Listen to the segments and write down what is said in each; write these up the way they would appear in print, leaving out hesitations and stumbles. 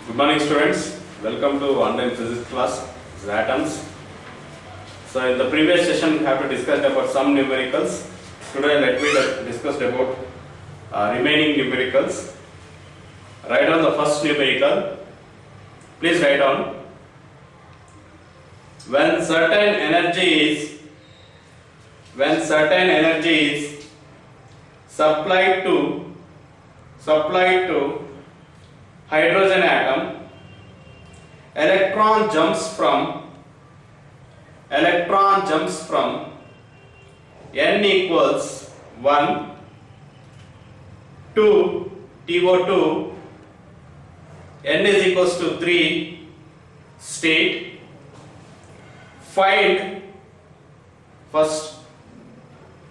Good morning, students. Welcome to online physics class. This is atoms. So, in the previous session, we have to discuss about some numericals. Today, let me discuss about remaining numericals. Write down the first numerical. Please write down. When certain energy is supplied to hydrogen atom, electron jumps from n equals 1 to TO2, n is equals to 3 state. Find first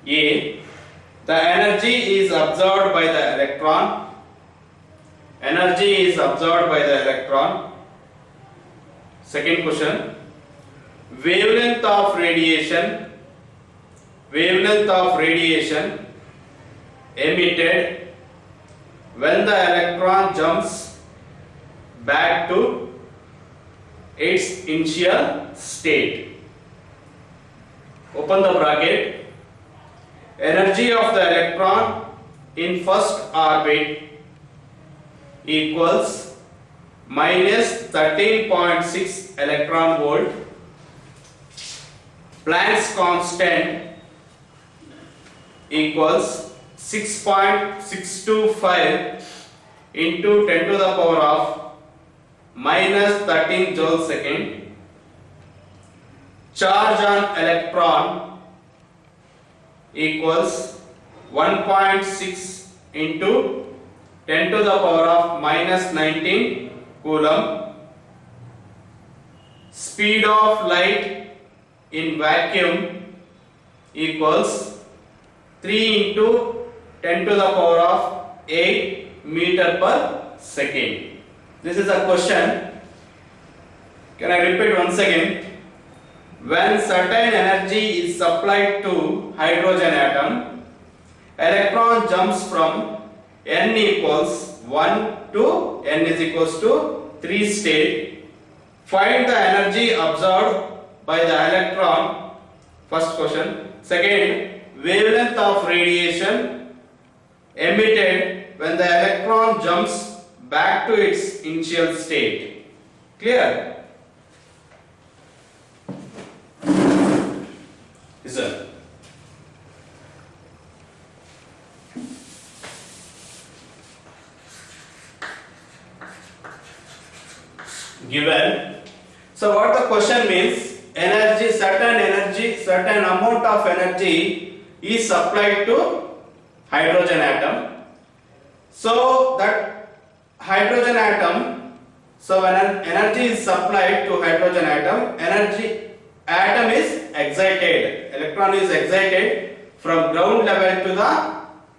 A, the energy is absorbed by the electron. Second question, wavelength of radiation emitted when the electron jumps back to its initial state. Open the bracket. Energy of the electron in first orbit equals minus 13.6 electron volt. Planck's constant equals 6.625 into 10 to the power of minus 13 joule second. Charge on electron equals 1.6 into 10 to the power of minus 19 coulomb. Speed of light in vacuum equals 3 into 10 to the power of 8 meter per second. This is a question. Can I repeat once again? When certain energy is supplied to hydrogen atom, electron jumps from n equals 1 to n is equals to 3 state. Find the energy absorbed by the electron. First question. Second, wavelength of radiation emitted when the electron jumps back to its initial state. Clear? Listen. Given. So what the question means, certain amount of energy is supplied to hydrogen atom. So that hydrogen atom, so when an energy is supplied to hydrogen atom, atom is excited, electron is excited from ground level to the,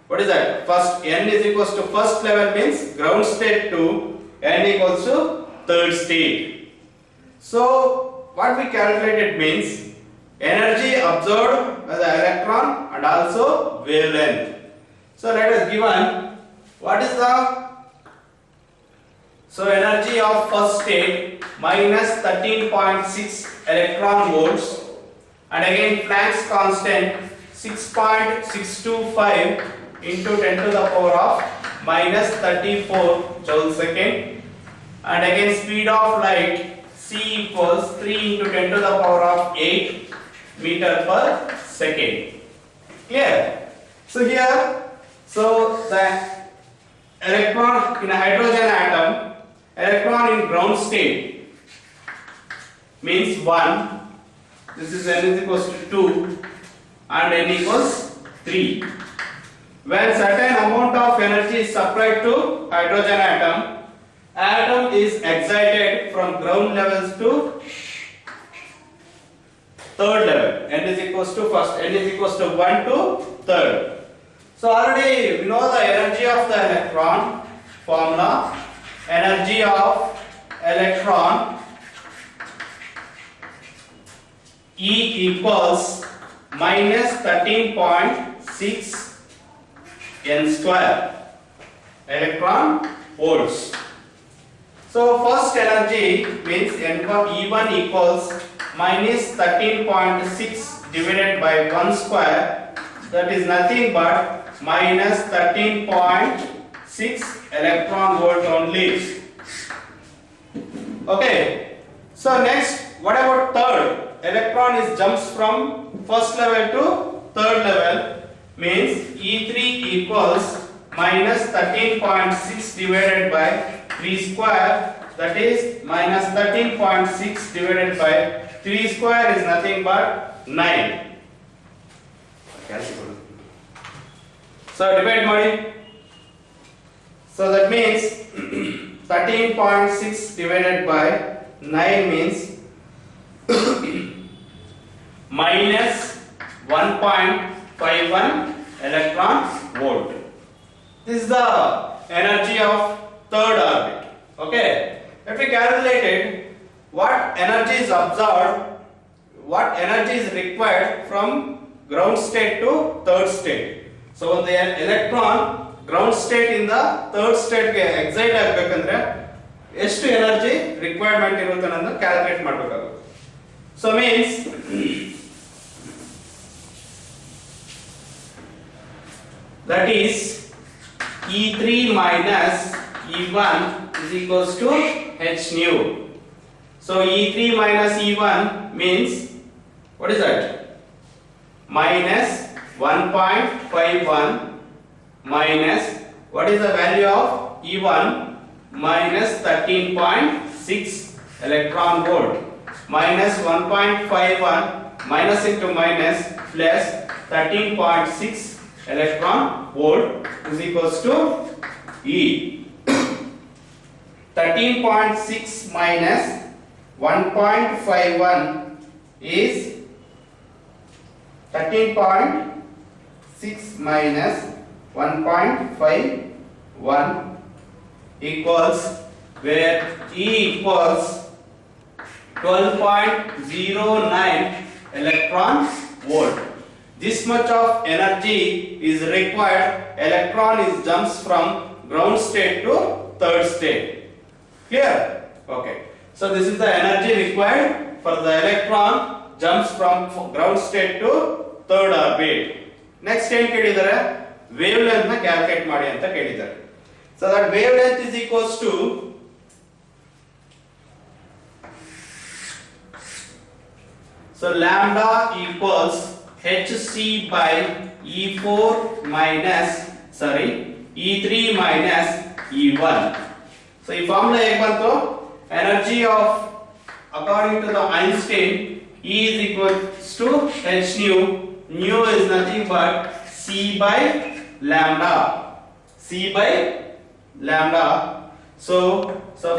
what is that, first n is equals to first level means ground state to n equals to third state. So what we calculated means energy absorbed by the electron and also wavelength. So let us given what is the, so energy of first state minus 13.6 electron volts, and again Planck's constant 6.625 into 10 to the power of minus 34 joule second, and again speed of light c equals 3 into 10 to the power of 8 meter per second. Clear? So here, so the electron in a hydrogen atom, electron in ground state means 1, this is n is equals to 2 and n equals 3. When certain amount of energy is supplied to hydrogen atom is excited from ground levels to third level. N is equals to first, n is equals to 1 to third. So already we know the energy of the electron formula. Energy of electron E equals minus 13.6 n square electron volts. So So first energy means E1 equals minus 13.6 divided by 1 square, that is nothing but minus 13.6 electron volt only. Okay, so next, what about third? Electron is jumps from first level to third level, means E3 equals minus 13.6 divided by 3 square, that is minus 13.6 divided by 3 square is nothing but 9. So divide ಮಾಡಿ. So that means 13.6 divided by 9 means minus 1.51 electron volt. This is the energy of third orbit. Okay, let me calculate it. What energy is absorbed, what energy is required from ground state to third state. So when the electron ground state in the third state ಗೆ excite ಆಗಬೇಕಂದ್ರೆ ಎಷ್ಟು energy requirement ಇರುತ್ತೆ ಅನ್ನೋದನ್ನ calculate ಮಾಡಬೇಕಾಗುತ್ತೆ. So means that is E3 minus E1 is equals to h nu. So E3 minus E1 means, what is that? Minus 1.51 minus, what is the value of E1? Minus 13.6 electron volt. Minus 1.51 minus into minus plus 13.6 electron volt is equals to E. 13.6 minus 1.51 is 13.6 minus 1.51 equals, where E equals 12.09 electron volt. This much of energy is required. Electron is jumps from ground state to third state. Clear? Okay. So this is the energy required for the electron jumps from ground state to third orbit. Next ಏನು ಕೇಳಿದ್ದಾರೆ? Wavelength ನ calculate ಮಾಡಿ ಅಂತ ಕೇಳಿದ್ದಾರೆ. So that wavelength is equals to lambda equals hc by E4 minus E3 minus E1. So ಈ formula ಹೇಗೆ ಬಂತು? Energy of, according to the Einstein, E is equals to h nu. Nu is nothing but c by lambda. C by lambda. So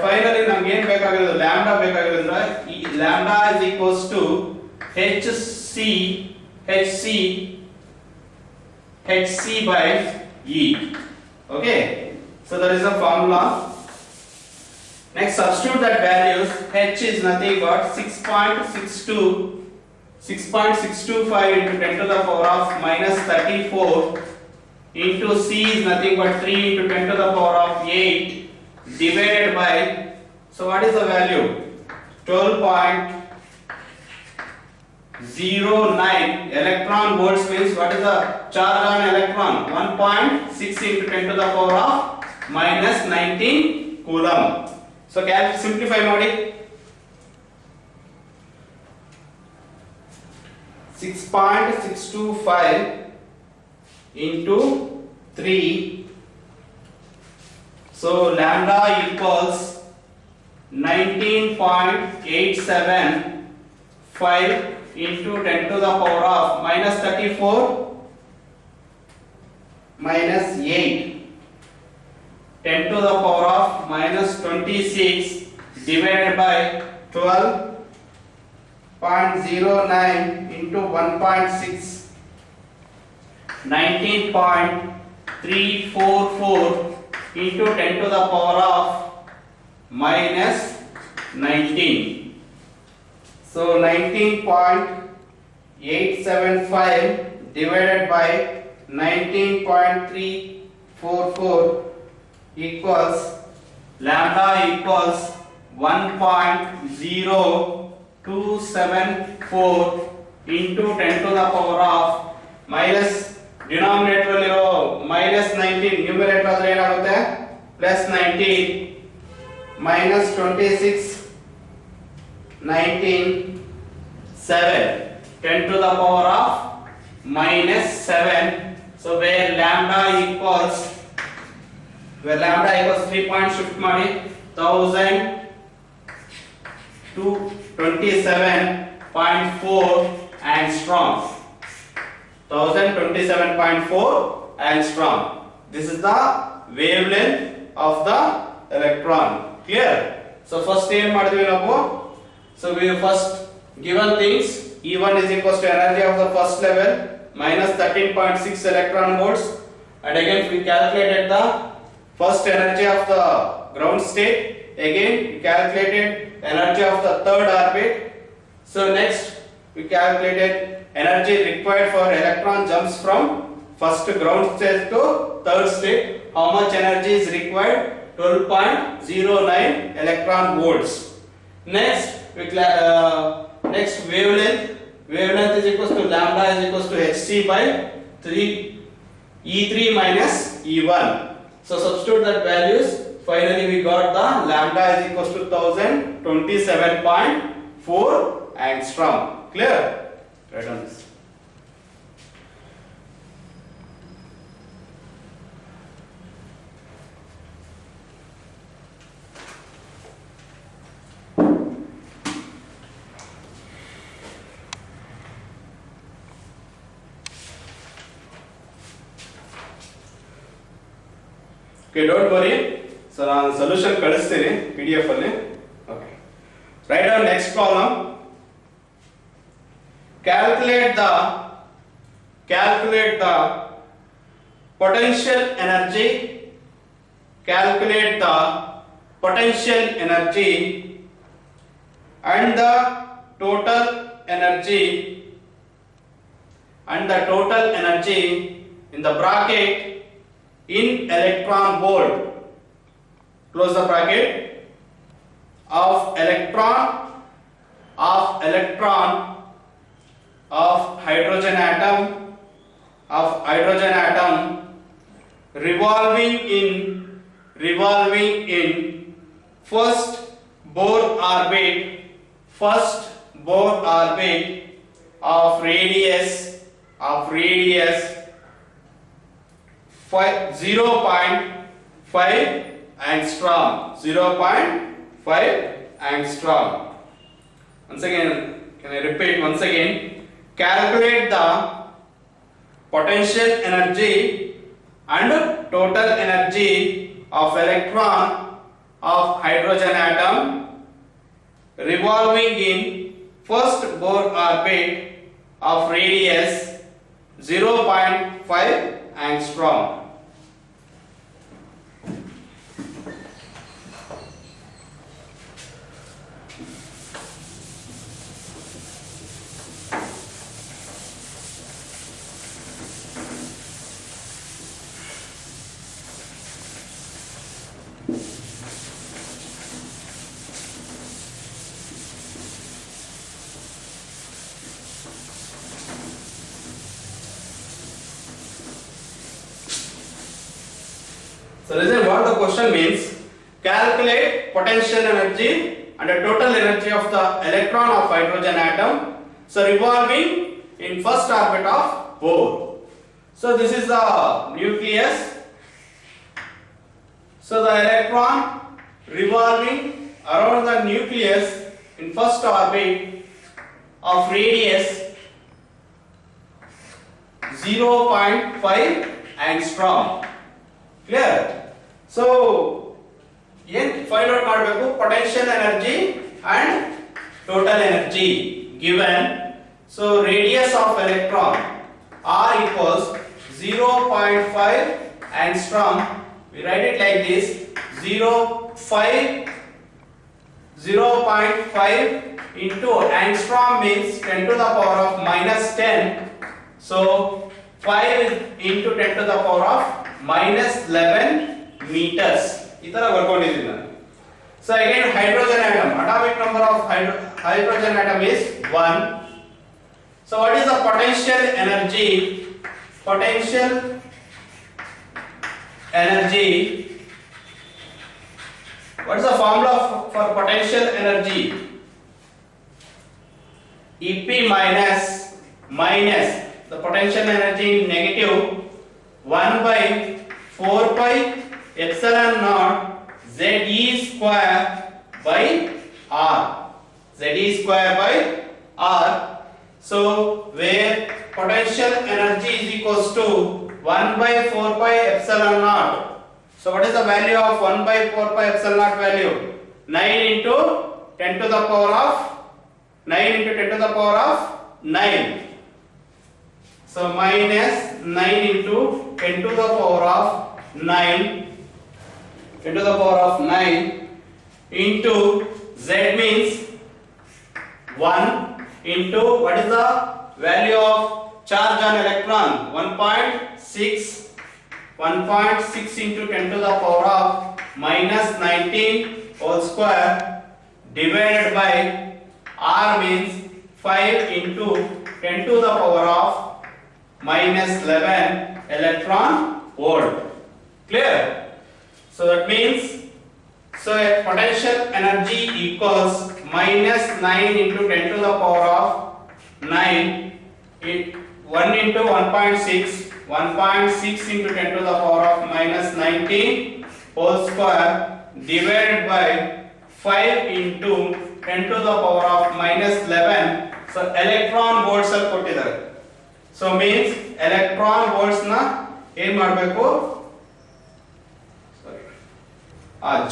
finally ನಮಗೆ ಏನು ಬೇಕಾಗಿರೋದು? lambda ಬೇಕಾಗಿರೋದ್ರೆ lambda is equals to hc by E. Okay, so there is a formula. Next, substitute that values. H is nothing but 6.625 into 10 to the power of minus 34 into C is nothing but 3 into 10 to the power of 8 divided by, so what is the value? 12.09 electron volts means what is the charge on electron? 1.6 into 10 to the power of minus 19 coulomb. So can you simplify ಮಾಡಿ? 6.625 into 3, so lambda equals 19.875 into 10 to the power of minus 34 minus 8, 10 to the power of minus 26 divided by 12.09 into 1.6, 19.344 into 10 to the power of minus 19. So 19.875 divided by 19.344 equals lambda equals 1.0274 into 10 to the power of minus denominator ಅಲ್ಲಿರೋ minus 19 numerator ಆದ್ರೆ ಏನಾಗುತ್ತೆ plus 19 minus 26 19 7 10 to the power of minus 7. So where lambda equals 3 point shift ಮಾಡಿ 1000 to 27.4 angstrom. 1027.4 angstrom. This is the wavelength of the electron. Clear? So first ಏನು ಮಾಡಿದ್ವಿ ನಾವು? So we first given things E1 is equals to energy of the first level minus 13.6 electron volts, and again we calculated the first energy of the ground state. Again we calculated energy of the third orbit. So next we calculated energy required for electron jumps from first ground state to third state. How much energy is required? 12.09 electron volts. Next next wavelength is equals to lambda is equals to hc by 3 E3 minus E1. So substitute that values. Finally we got the lambda is equals to 1027.4 angstrom. Clear? Write on this. Okay, don't worry. So ನಾನು solution ಕಳಿಸ್ತೀನಿ PDF ಅಲ್ಲಿ. Okay. Write down next problem. Calculate the potential energy. Calculate the potential energy and the total energy in the bracket in electron volt. Close the bracket. Of electron of hydrogen atom revolving in first Bohr orbit of radius 0.5 angstrom. 0.5 angstrom. Once again, can I repeat once again? Calculate the potential energy and total energy of electron of hydrogen atom revolving in first Bohr orbit of radius 0.5 angstrom. So listen what the question means. Calculate potential energy and the total energy of the electron of hydrogen atom so revolving in first orbit of Bohr. So this is the nucleus. So the electron revolving around the nucleus in first orbit of radius 0.5 angstrom. Clear? So find out ಮಾಡಬೇಕು potential energy and total energy given. So radius of electron r equals 0.5 angstrom. We write it like this: 0.5 into angstrom means 10 to the power of minus 10. So 5 into 10 to the power of minus 11 meters. ಈ ತರ ಬರ್ಕೊಂಡಿದ್ದೀನಿ ನಾನು. So again hydrogen atom, atomic number of hydrogen atom is 1. So what is the potential energy? Potential energy, what is the formula for potential energy? EP minus the potential energy negative 1 by 4 pi epsilon naught ZE square by R. ZE square by R. So where potential energy is equals to 1 by 4 pi epsilon naught. So what is the value of 1 by 4 pi epsilon naught value? 9 into 10 to the power of 9 into 10 to the power of 9. So minus 9 into 10 to the power of 9, 10 to the power of 9 into Z means 1 into what is the value of charge on electron? 1.6 into 10 to the power of minus 19 whole square divided by R means 5 into 10 to the power of minus 11 electron volt. Clear? So that means, so a potential energy equals minus 9 into 10 to the power of 9, 1 into 1.6 into 10 to the power of minus 19 whole square divided by 5 into 10 to the power of minus 11. So electron volts ಅಲ್ಲಿ ಕೊಟ್ಟಿದ್ದಾರೆ. So means electron volts na ಏನು ಮಾಡಬೇಕು?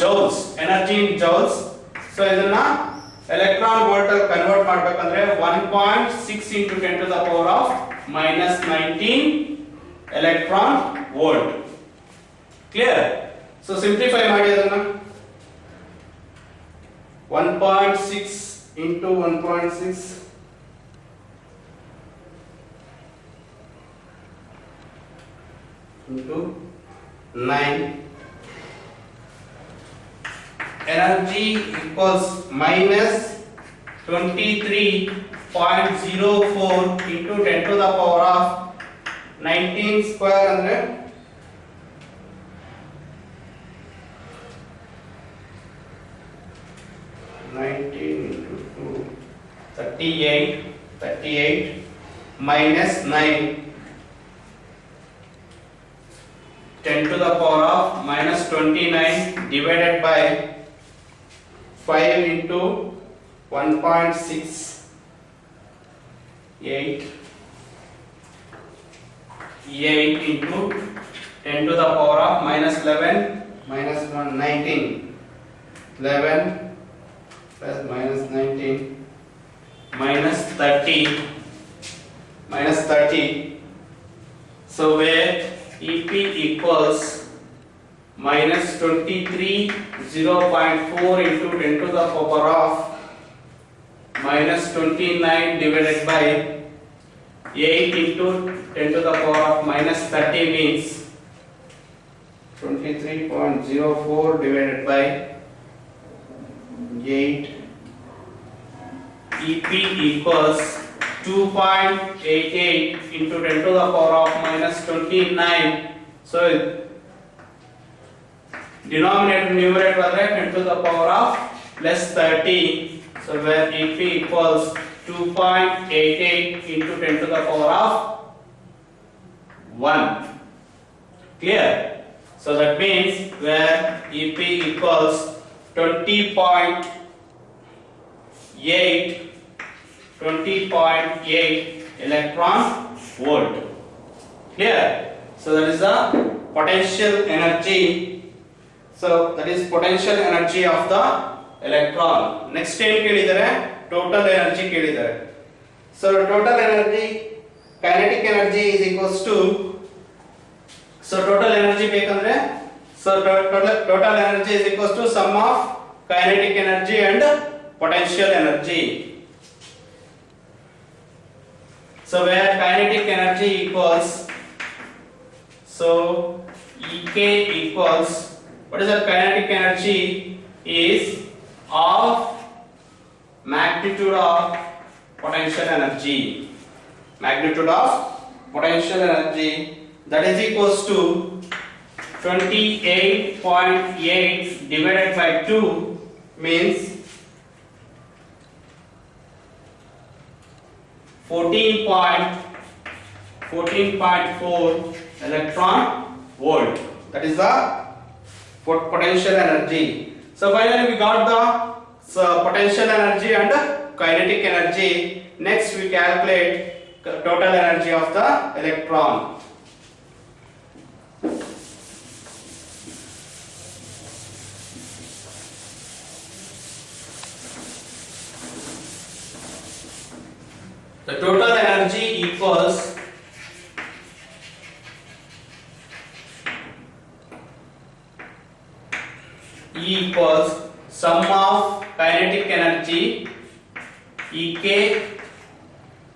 joules, energy in joules. So ಇದನ್ನ electron volt ಅಲ್ಲಿ convert ಮಾಡಬೇಕಂದ್ರೆ 1.6 into 10 to the power of minus 19 electron volt. Clear? So simplify ಮಾಡಿ ಅದನ್ನ 1.6 into 1.6 into 9, energy equals minus 23.04 into 10 to the power of 19 square ಅಂದ್ರೆ 19 into 2 38 minus 9 10 to the power of minus 29 divided by 5 into 1.6 8 into 10 to the power of minus 11 minus 1 19 11 plus minus 19 minus 30. So where EP equals minus 0.4 into 10 to the power of minus 29 divided by 8 into 10 to the power of minus 30 means 23.04 divided by 8. EP equals 2.88 into 10 to the power of minus 29. So denominator numerator was 10 to the power of plus 30. So where EP equals 2.88 into 10 to the power of 1. Clear? So that means where EP equals 20.8 electron volt. Clear? So that is the potential energy. So that is potential energy of the electron. Next ಏನು ಕೇಳಿದ್ದಾರೆ? Total energy ಕೇಳಿದ್ದಾರೆ. So total energy, kinetic energy is equals to, so total energy ಬೇಕಂದ್ರೆ, so total energy is equals to sum of kinetic energy and potential energy. So where kinetic energy equals, so EK equals What is the kinetic energy? Is of magnitude of potential energy. Magnitude of potential energy, that is equals to 28.8 divided by 2 means 14.4 electron volt. That is the potential energy. So finally we got the potential energy and kinetic energy. Next we calculate total energy of the electron. The total energy equals E equals sum of kinetic energy Ek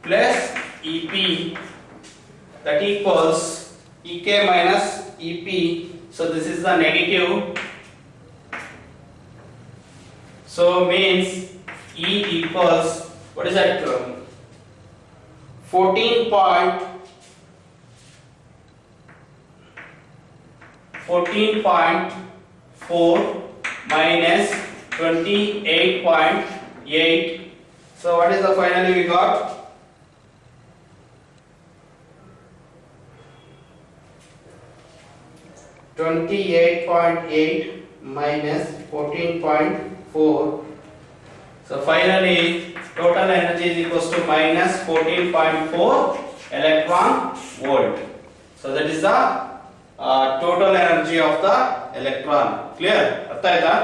plus Ep, that equals Ek minus Ep. So this is the negative. So means E equals, what is that term? 14.4 minus 28.8. So what is the finally we got? 28.8 minus 14.4. So finally total energy is equals to minus 14.4 electron volt. So that is the total energy of the electron. Clear? ಅರ್ಥ ಆಯ್ತಾ?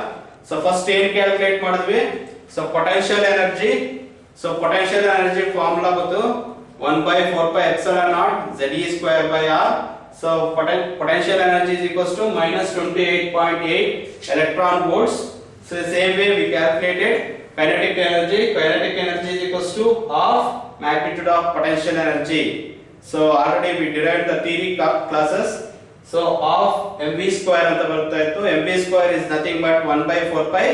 So first ಏನು calculate ಮಾಡಿದ್ವಿ? So potential energy. So potential energy formula ಗೊತ್ತು 1/4 pi epsilon naught Ze square by R. So potential energy is equals to minus 28.8 electron volts. So the same way we calculated kinetic energy. Kinetic energy is equals to half magnitude of potential energy. So already we derived the theory classes. So half mv square ಅಂತ ಬರ್ತಾ ಇತ್ತು. mv square is nothing but 1/4 pi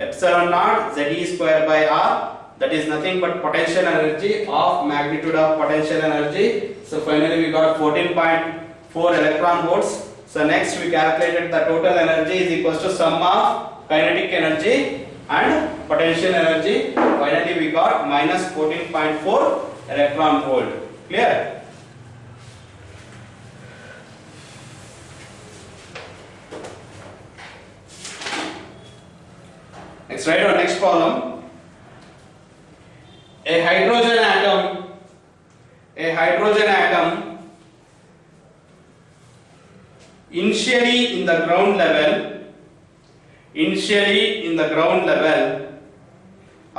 epsilon naught Ze square by R. That is nothing but potential energy of magnitude of potential energy. So finally we got 14.4 electron volts. So next we calculated the total energy is equals to sum of kinetic energy and potential energy. Finally we got minus 14.4 electron volt. Clear? Next, write our next problem. A hydrogen atom initially in the ground level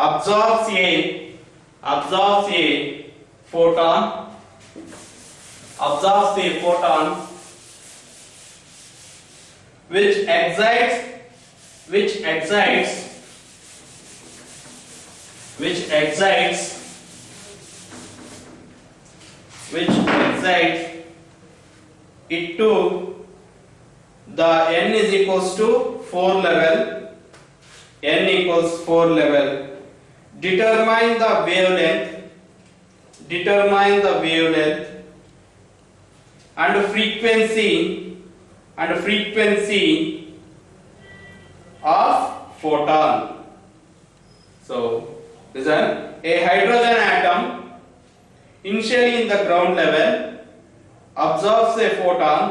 absorbs a photon which excites it to the n is equals to 4 level. Determine the wavelength and frequency of photon. So listen, a hydrogen atom initially in the ground level absorbs a photon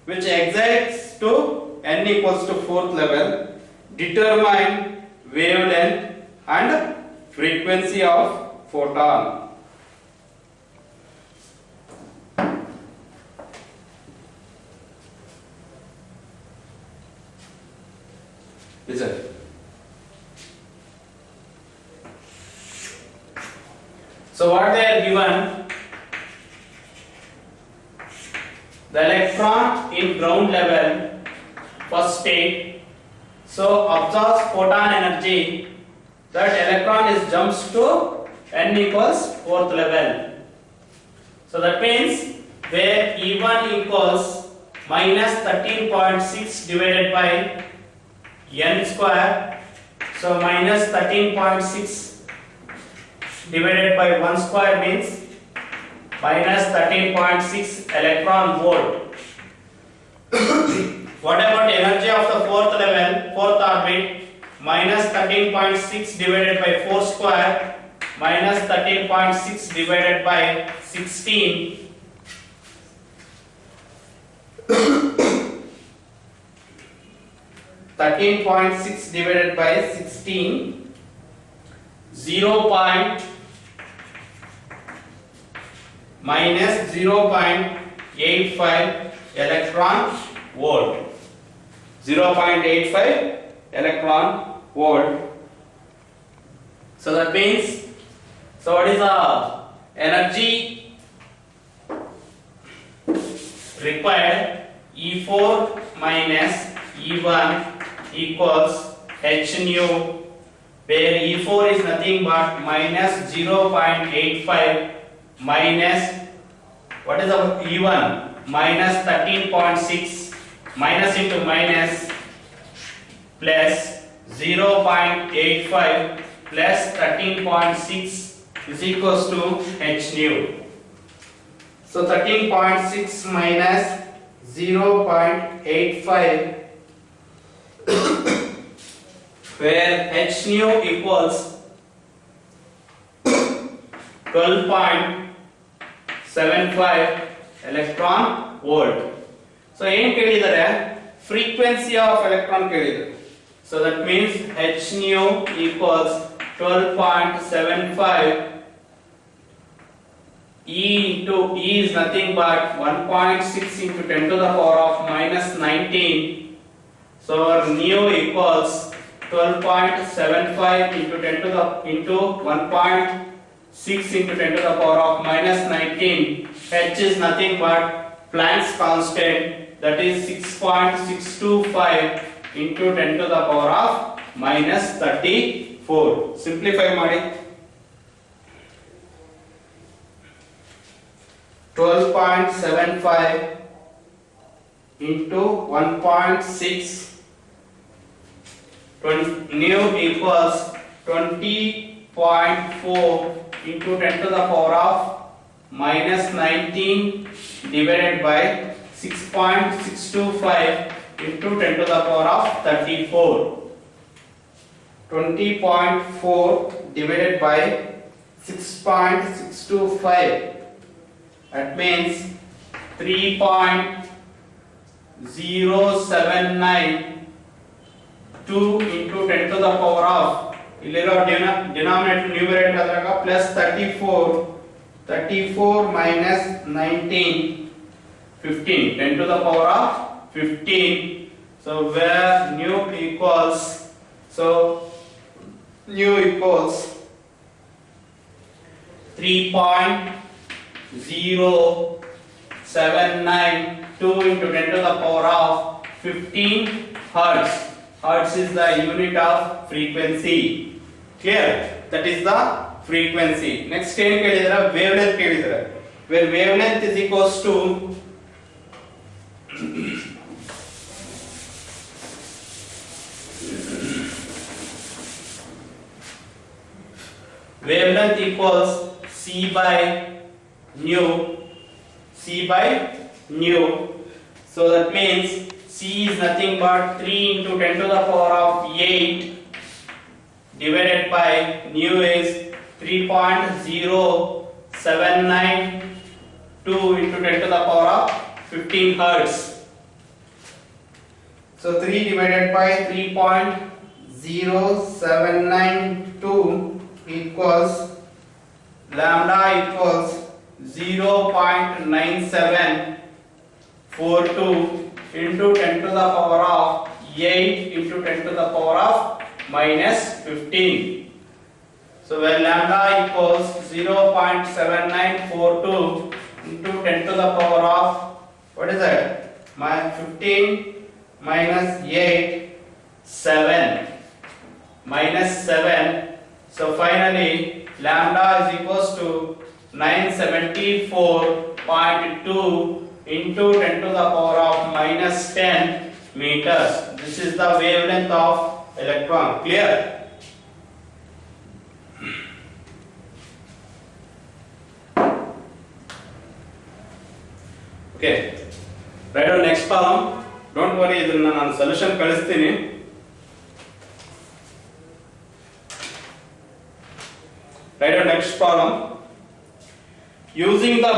which excites to n equals to 4th level. Determine wavelength and frequency of photon. Listen. So what they are given, the electron in ground level first state, so absorbs photon energy, that electron is jumps to n equals 4th level. So that means where E1 equals minus 13.6 divided by n square. So minus 13.6 divided by 1 square means minus 13.6 electron volt. What about energy of the fourth level, fourth orbit? Minus 13.6 divided by 4 square minus 13.6 divided by 16. 13.6 divided by 16, 0.85 electron volt. 0.85 electron volt. So that means, so what is the energy required? E4 minus E1 equals h nu, where E4 is nothing but minus 0.85 minus, what is the E1? Minus 13.6 minus into minus plus 0.85 plus 13.6 is equals to h nu. So 13.6 minus 0.85 where h nu equals 12.75 electron volt. So ಏನು ಕೇಳಿದರೆ frequency of electron ಕೇಳಿದರು. So that means h nu equals 12.75 E into E is nothing but 1.6 into 10 to the power of minus 19. So our nu equals 12.75 into 10 to the into 1.6 into 10 to the power of minus 19. H is nothing but Planck's constant, that is 6.625 into 10 to the power of minus 34. Simplify ಮಾಡಿ 12.75 into 1.6 nu equals 20.4 into 10 to the power of minus 19 divided by 6.625 into 10 to the power of 34. 20.4 divided by 6.625, that means 3.0792 into 10 to the power of, ಇಲ್ಲಿರೋ denominator numerator ಅದ್ರಾಗ plus 34 minus 19, 15, 10 to the power of 15. So where nu equals, so nu equals 3.0792 into 10 to the power of 15 hertz. Hertz is the unit of frequency. Clear? That is the frequency. Next ಏನು ಕೇಳಿದ್ರೆ wavelength ಕೇಳಿದ್ರೆ, where wavelength is equals to wavelength equals c by nu. So that means c is nothing but 3 into 10 to the power of 8 divided by nu is 3.0792 into 10 to the power of 15 hertz. So 3 divided by 3.0792 equals lambda equals 0.9742 into 10 to the power of 8 into 10 to the power of minus 15. So where lambda equals 0.7942 into 10 to the power of, what is that? 15 minus 8, 7 minus 7. So finally lambda is equals to 974.2 into 10 to the power of minus 10 meters. This is the wavelength of electron. Clear? Okay. Write down next column. Don't worry, ಇದನ್ನ ನಾನು solution ಕಳಿಸ್ತೀನಿ. Write down next column. Using the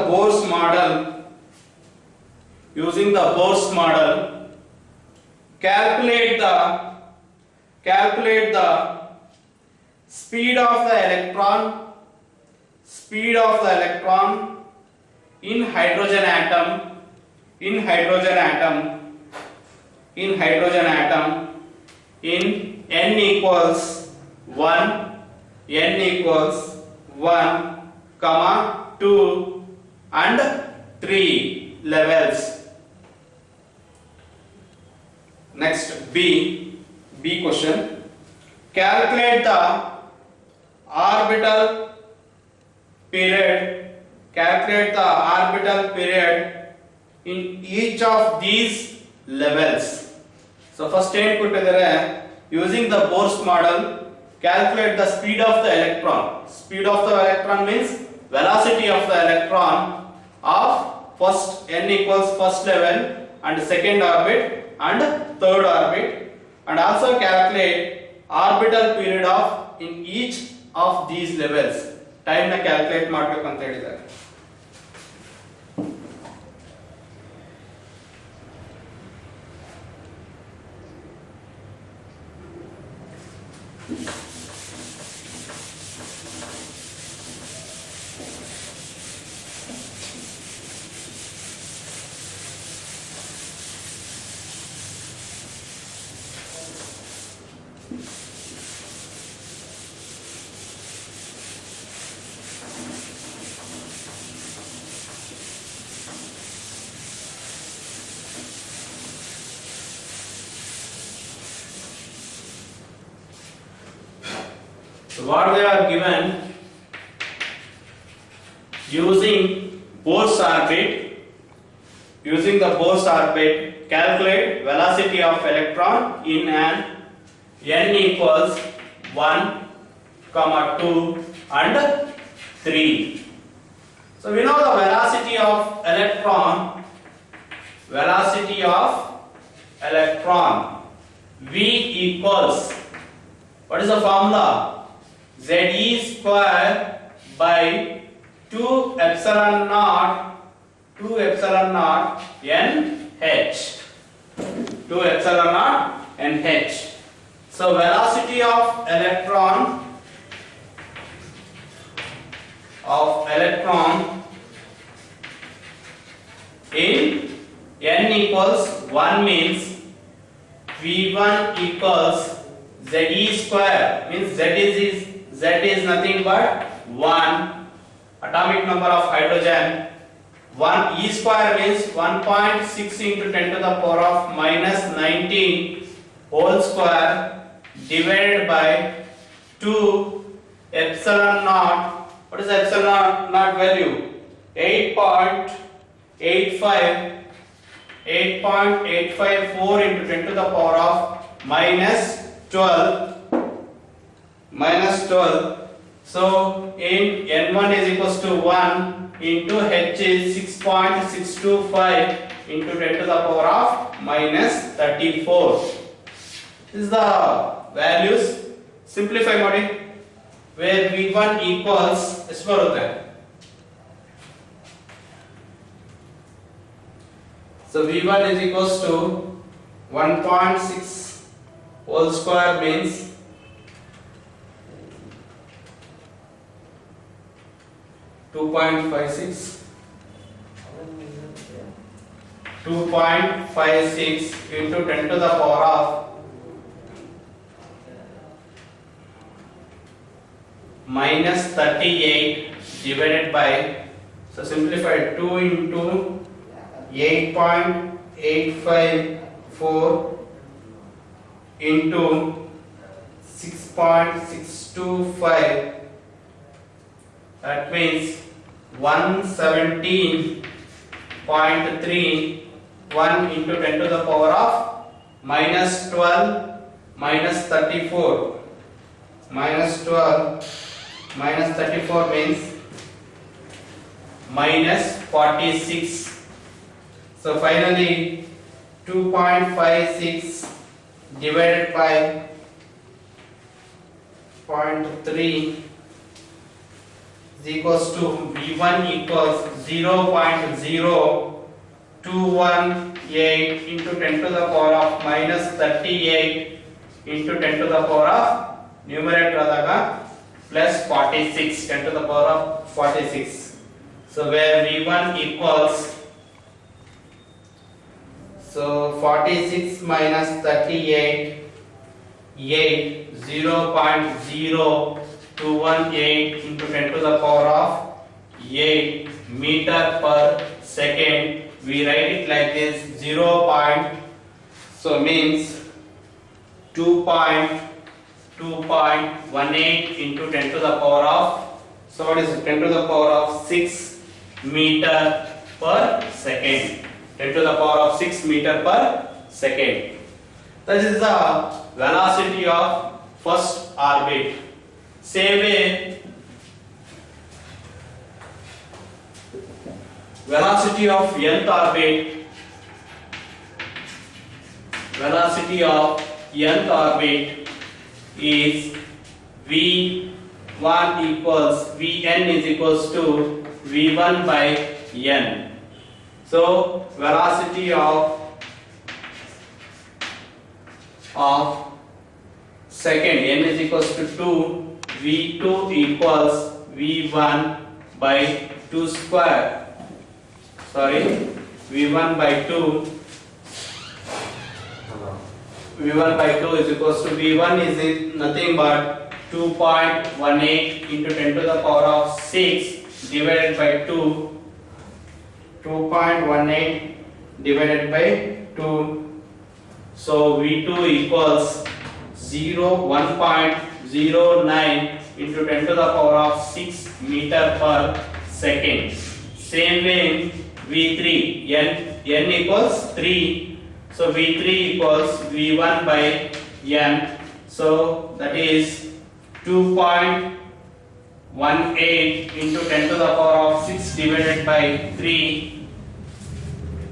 Bohr's model, calculate the speed of the electron in hydrogen atom in n equals 1, 2 and 3 levels. Next, B question. Calculate the orbital period in each of these levels. So first ಏನು ಕೊಟ್ಟಿದ್ದಾರೆ, using the Bohr's model calculate the speed of the electron. Speed of the electron means velocity of the electron of first n equals first level and second orbit and third orbit, and also calculate orbital period of in each of these levels. Time na calculate ಮಾಡಬೇಕು ಅಂತ ಹೇಳಿದ್ದಾರೆ. So what they are given, using Bohr's orbit, calculate velocity of electron in an n equals 1, 2 and 3. So we know the velocity of electron, V equals, what is the formula? Ze square by 2 epsilon naught NH. So velocity of electron in n equals 1 means V1 equals Ze square, means Z is nothing but 1, atomic number of hydrogen. 1 E square means 1.6 into 10 to the power of minus 19 whole square divided by 2 epsilon naught. What is the epsilon naught value? 8.854 into 10 to the power of minus 12. So in n1 is equals to 1 into h is 6.625 into 10 to the power of minus 34. This is the values. Simplify ಮಾಡಿ, where v1 equals ಎಷ್ಟು ಬರುತ್ತೆ? So v1 is equals to 1.6 whole square means 2.56 into 10 to the power of minus 38 divided by, so simplify 2 into 8.854 into 6.625, that means 117.31 into 10 to the power of minus 12 minus 34. Minus 12 minus 34 means minus 46. So finally 2.56 divided by 0.3 is equals to V1 equals 0.0218 into 10 to the power of minus 38 into 10 to the power of numerator adaga plus 46, 10 to the power of 46. So where V1 equals, so 46 minus 38, 8, 0.0218 into 10 to the power of 8 meter per second. We write it like this, 0. So means 2.18 into 10 to the power of, so what is it? 10 to the power of 6 meter per second. 10 to the power of 6 meter per second. This is the velocity of first orbit. Same way, velocity of nth orbit. Velocity of nth orbit is V1 equals Vn is equals to V1 by n. So velocity of second, n is equals to 2, V2 equals V1 by 2 square. Sorry, V1 by 2. V1 by 2 is equals to V1 is nothing but 2.18 into 10 to the power of 6 divided by 2. 2.18 divided by 2. So V2 equals 1.09 into 10 to the power of 6 meter per second. Same way V3, n equals 3. So V3 equals V1 by n. So that is 2.18 into 10 to the power of 6 divided by 3.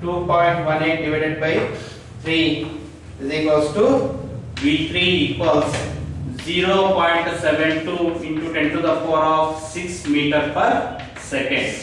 2.18 divided by 3 is equals to V3 equals 0.72 into 10 to the power of 6 meter per second.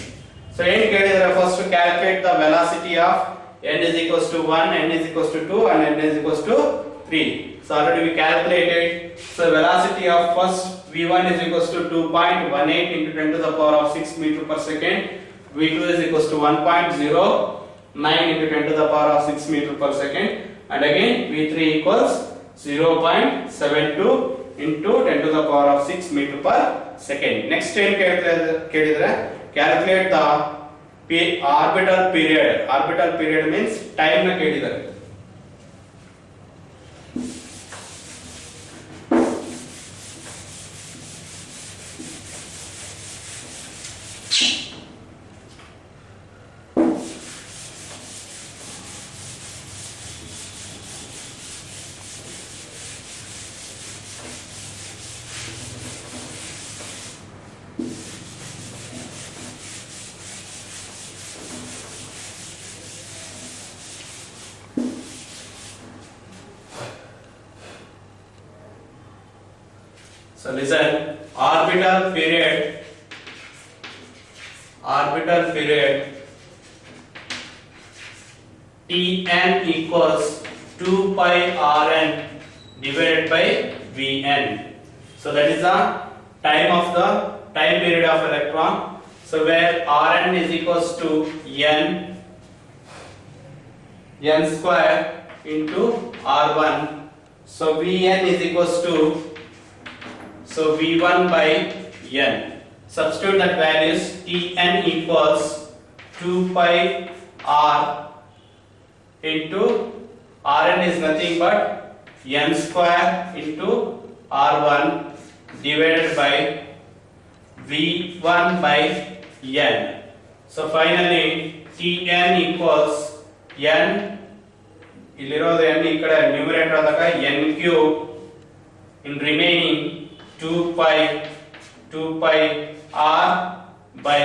So first to calculate the velocity of n is equals to 1, n is equals to 2 and n is equals to 3. So already we calculated. So velocity of first V1 is equals to 2.18 into 10 to the power of 6 meter per second. V2 is equals to 1.09 into 10 to the power of 6 meter per second. And again V3 equals 0.72 into 10 to the power of 6 meter per second. Next calculate the orbital period. Orbital period means time na ಕೇಳಿದ್ದಾರೆ. So listen, orbital period Tn equals 2 pi Rn divided by Vn. So that is the time period of electron. So where Rn is equals to n square into R1. So Vn is equals to V1 by n. Substitute that values. Tn equals 2 pi R into Rn is nothing but n square into R1 divided by V1 by N. So finally Tn equals N, ಇಲ್ಲಿರೋದು n ಈ ಕಡೆ numerator ಆದಾಗ n cube in remaining 2 pi R by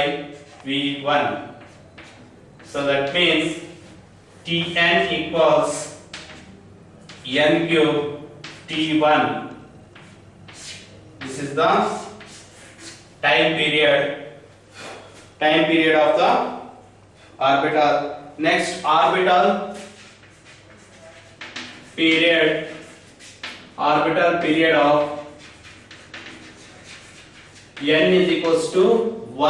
V1. So that means Tn equals n cube T1. This is the time period of the orbital. Next orbital period of n is equals to 1.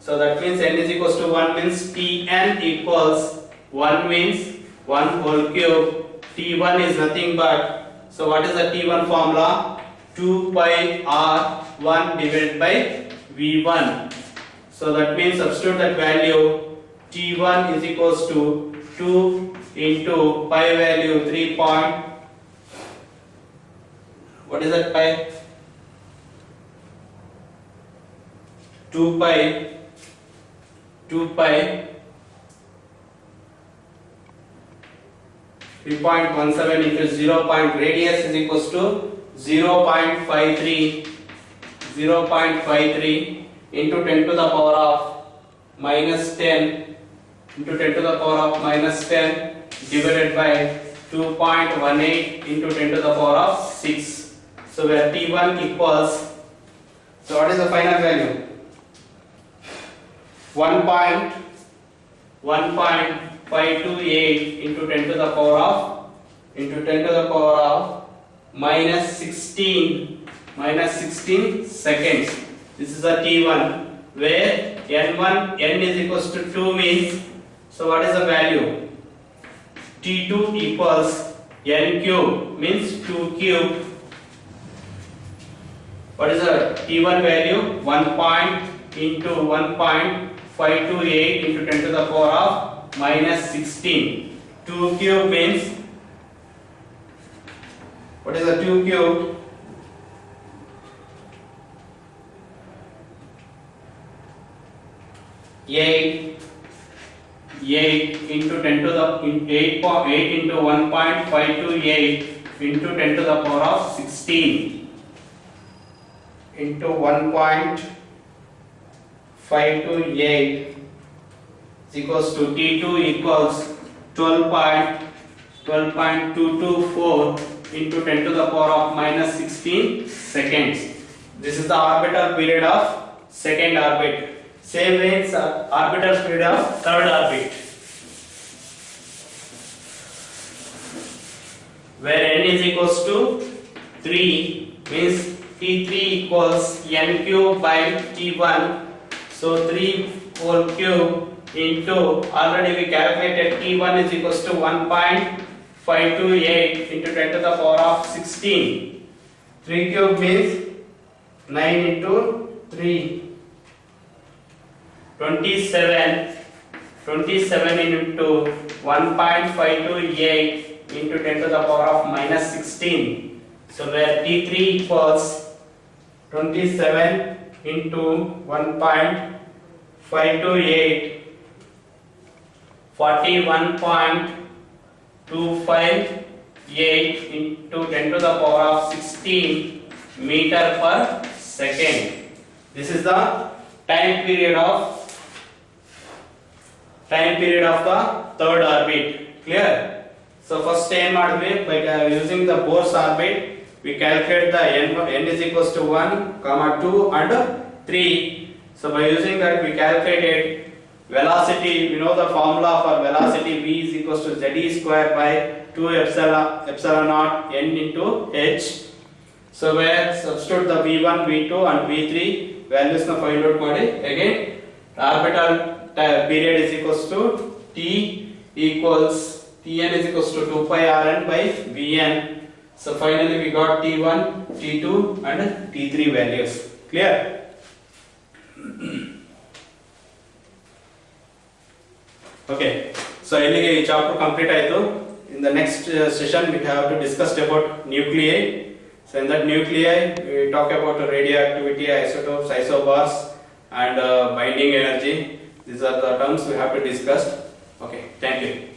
So that means n is equals to 1 means Tn equals 1 means 1 whole cube. T1 is nothing but, so what is the T1 formula? 2 pi R1 divided by V1. So that means substitute that value. T1 is equals to 2 into pi value 3 point. What is that pi? 2 pi 3.17 into 0. Radius is equals to 0.53 into 10 to the power of minus 10 into 10 to the power of minus 10 divided by 2.18 into 10 to the power of 6. So where T1 equals, so what is the final value? 1.528 into 10 to the power of minus 16 seconds. This is the T1 where n is equals to 2 means, so what is the value? T2 equals n cube means 2 cube. What is the T1 value? 1 into 1.528 into 10 to the power of minus 16. 2 cube means, what is the 2 cube? 8 into 10 to the 8 into 1.528 into 10 to the power of 16 into 1.528 is equals to T2 equals 12.224 into 10 to the power of minus 16 seconds. This is the orbital period of second orbit. Same way orbital period of third orbit, where n is equals to 3 means T3 equals n cube by T1. So 3 whole cube into, already we calculated T1 is equals to 1.528 into 10 to the power of 16. 3 cube means 9 into 3. 27 into 1.528 into 10 to the power of minus 16. So where T3 equals 27 into 1.528, 41.258 into 10 to the power of 16 meter per second. This is the time period of the third orbit. Clear? So first n madve by using the Bohr's orbit, we calculate the n is equals to 1, 2 and 3. So by using that we calculated velocity. We know the formula for velocity. V is equals to z square by 2 epsilon naught n into h. So where substitute the v1, v2 and v3 values na find out ಮಾಡಿ. Again orbital period is equals to T equals Tn is equals to 2 pi Rn by Vn. So finally we got T1, T2 and T3 values. Clear? Okay. So ಇಲ್ಲಿಗೆ ಈ chapter complete ಆಯಿತು. In the next session we have to discuss about nuclei. So in that nuclei, we talk about radioactivity, isotopes, isobars, and binding energy. These are the terms we have to discuss. Okay, thank you.